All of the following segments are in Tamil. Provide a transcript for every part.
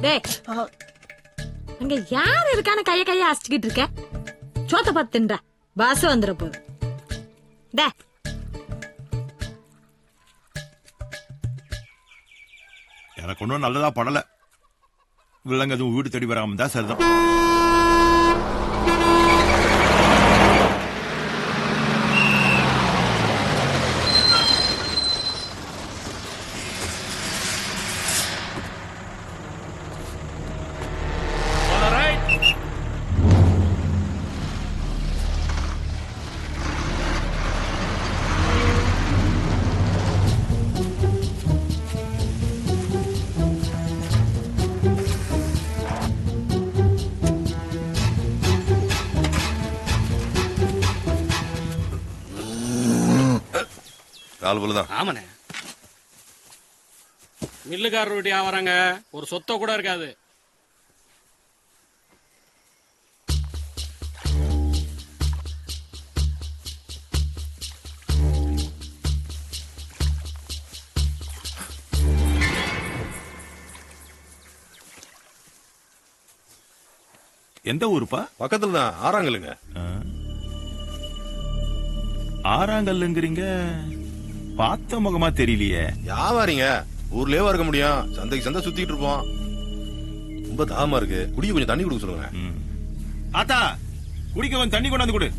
டேய் அங்க யார் இருக்கான கைய அடிச்சுக்கிட்டு இருக்க? சோத்த பத்துன்றா பாச வந்துற போது. டே எனக்கு ஒன்றும் நல்லதா படல. விலங்கு அதுவும் வீடு தேடி வராம தான் சரிதான். ஆமாண்ணே, மில்லுக்காரருடைய வராங்க, ஒரு சொத்த கூட இருக்காது. எந்த ஊருப்பா? பக்கத்துல தான், ஆறாங்கல்லுங்க. ஆறாங்கல்லுங்கிறீங்க, பார்த்த முகமா தெரியலையே. வியாபாரிங்க, ஊர்லயே இருக்க முடியும், சந்தைக்கு சந்தை சுத்திட்டு இருப்போம். ரொம்ப தாகமா இருக்கு, குடிக்க கொஞ்சம் தண்ணி கொடுக்க சொல்லுங்க. ஆத்தா, குடிக்க கொஞ்சம் தண்ணி கொண்டாந்து கொடு.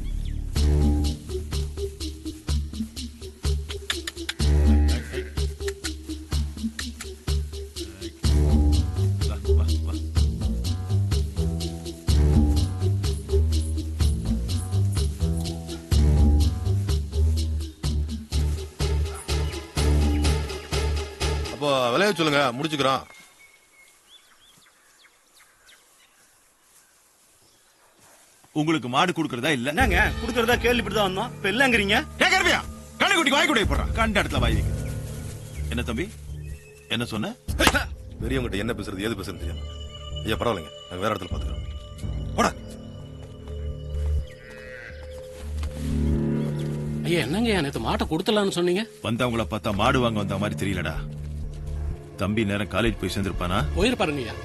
அப்போ விளைய சொல்லுங்க, முடிச்சுக்கிறோம். உங்களுக்கு மாடு கொடுக்கறதா இல்ல? என்னங்க குடுக்கறதா கேள்விப்பட்டு தான் வந்தோம், இப்ப இல்லங்கிறீங்க. கேக்குறியா? கண்ணு குட்டி வாய் கூட போடுறான், கண்ட இடத்துல வாய் வைக்க. என்ன தம்பி, என்ன சொன்ன? பெரியவங்கிட்ட என்ன பேசுறது ஏது பேசுறது தெரியும். ஐயா பரவாயில்லைங்க, நாங்க வேற இடத்துல பாத்துக்கிறோம். போடா. ஐயா என்னங்க நேத்து மாட்டை கொடுத்துலான்னு சொன்னீங்க? வந்தவங்கள பார்த்தா மாடு வாங்க வந்த மாதிரி தெரியலடா. தம்பி நேரம் காலேஜ் போய் சேர்ந்திருப்பானா? போயிருப்பாருங்க ஐயா.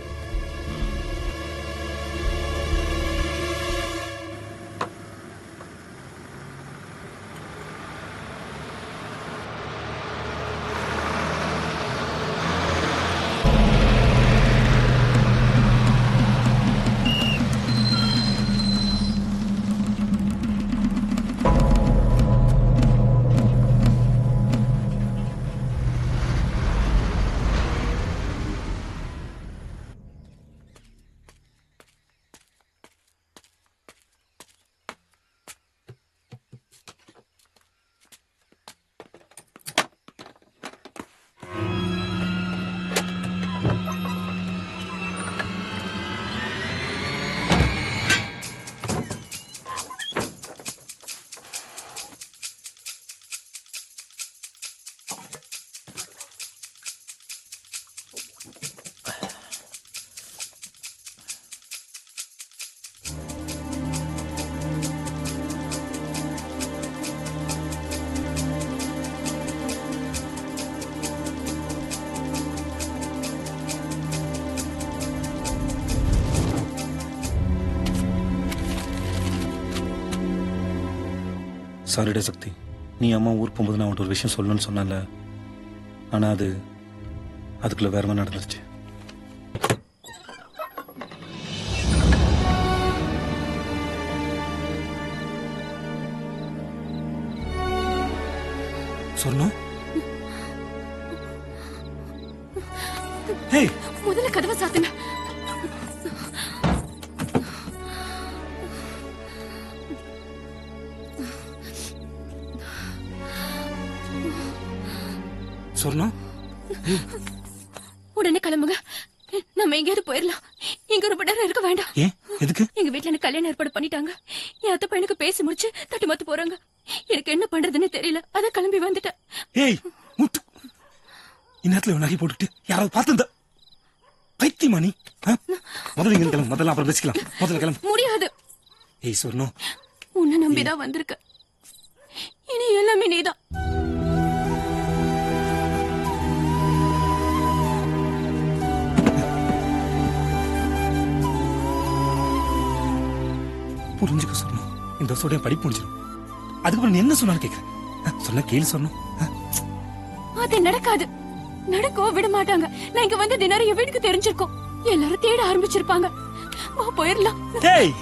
சாரிடா சக்தி, நீ அம்மா ஊர் போகும்போது நான் ஒரு விஷயம் சொல்லணும்னு சொன்னால, ஆனா அதுக்குள்ள வேற மாதிரி நடந்துருச்சு. சொன்னோம். முதல்ல கதவை சாத்துங்க. சொன்னோம். உடனே கிளம்புங்க, நம்ம எங்கேயாவது போயிடலாம். இங்க ரொம்ப நேரம் இருக்க வேண்டாம். ஏன்? எதுக்கு? எங்க வீட்டுல எனக்கு கல்யாணம் ஏற்பாடு பண்ணிட்டாங்க. என் அத்தை பையனுக்கு பேசி முடிச்சு தட்டி மாத்து போறாங்க. எனக்கு என்ன பண்றதுன்னு தெரியல, அதான் கிளம்பி வந்துட்டேன். ஏய் முட்டு, இந்நேரத்துல நகை போட்டுட்டு யாராவது பார்த்துருந்தா பைத்தியமா நீ? முதல்ல இங்க கிளம்பு, முதல்ல அப்புறம் பேசிக்கலாம். முதல்ல கிளம்பு. முடியாது. ஏய் சொன்னோம், உன்னை நம்பிதான் வந்திருக்க, இனி எல்லாமே நீதான். புரிஞ்சுக்க சொன்னோம். இந்த வருஷோட என் படிப்பு முடிச்சிடும். அதுக்கப்புறம் நீ என்ன சொன்னாலும் கேட்கிறேன். சொன்ன கேள்வி சொன்னோம். அது நடக்காது. நடக்கவும் விட மாட்டாங்க. நான் இங்க வந்து தினம் என் வீட்டுக்கு தெரிஞ்சிருக்கோம். எல்லாரும் தேட ஆரம்பிச்சிருப்பாங்க. வா போயிடலாம். டேய்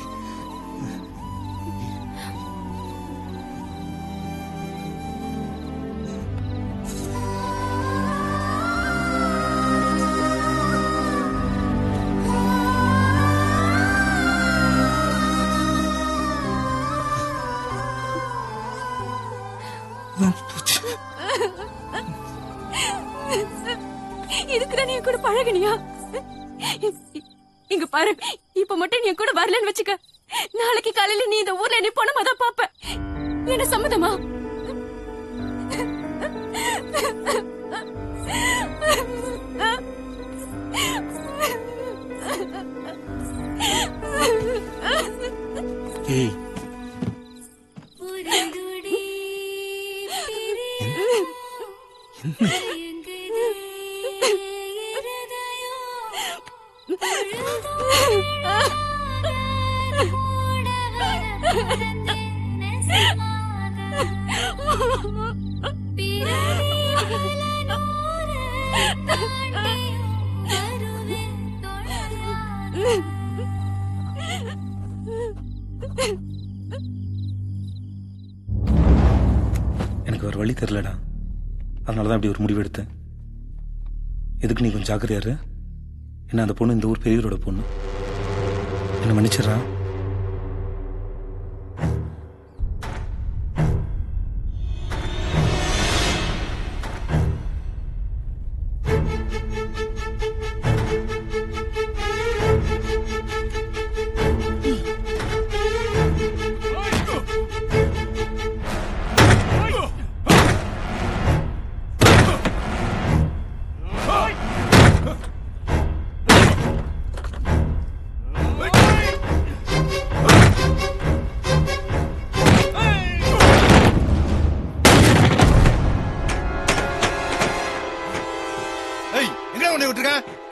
இதுக்குதான் நீ கூட பழகினியா? இங்க பாரு, இப்ப மட்டும் நீ கூட வரலன்னு வச்சுக்க, நாளைக்கு காலையில நீ இந்த ஊர்ல நீ போனமா தான் பாப்ப. என்ன சம்மதமா? ஏய் எனக்கு ஒரு வழி தெரியலடா. அதனாலதான் அப்படி ஒரு முடிவு எடுத்தேன். எதுக்கு நீ கொஞ்சம் ஜாக்கிரதையாரு. என்ன அந்த பொண்ணு இந்த ஊர் பெரியவரோட பொண்ணு. என்ன மன்னிச்சிடறா.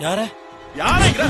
யார யாரைங்கிற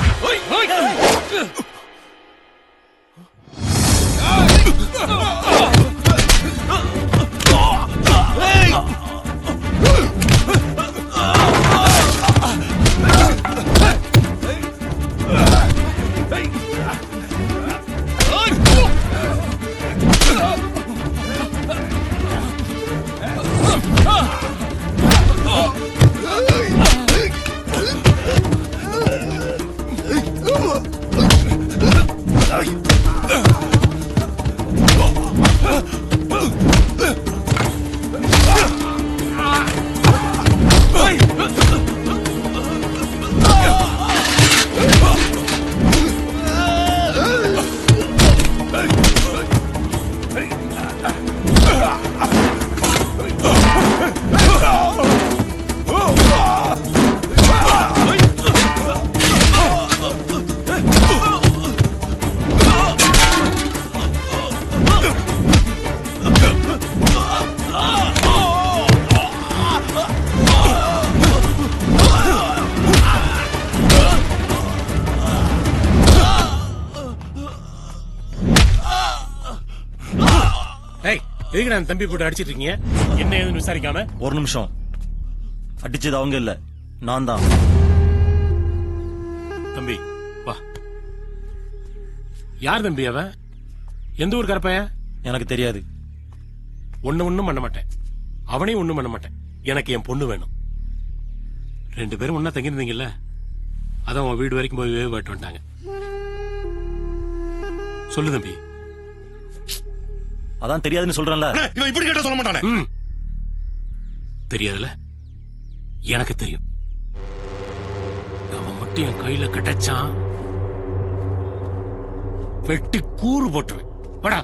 எதுக்கு நான் தம்பி போட்டு அடிச்சிட்டு இருக்கீங்க? என்ன ஏதுன்னு விசாரிக்காம? ஒரு நிமிஷம். அடிச்சது அவங்க இல்ல, நான் தான். தம்பி வா. யார் தம்பி அவன்? எந்த ஊர் கரப்பையன்? எனக்கு தெரியாது. ஒண்ணும் பண்ண மாட்டேன். அவனையும் ஒண்ணும் பண்ண மாட்டேன். எனக்கு என் பொண்ணு வேணும். 2 பேரும் ஒன்னா தங்கியிருந்தீங்கல்ல, அதான் உன் வீடு வரைக்கும் போய் வேட்டு வந்துட்டாங்க. சொல்லு தம்பி. அதான் தெரியாதுன்னு சொல்றேன்ல. இவன் இப்படி கேட்ட சொல்ல மாட்டானே. தெரியாதுல? எனக்கு தெரியும். அவன் மட்டும் என் கையில கிடைச்சான், வெட்டி கூறு போட்டுருவேன். வாடா.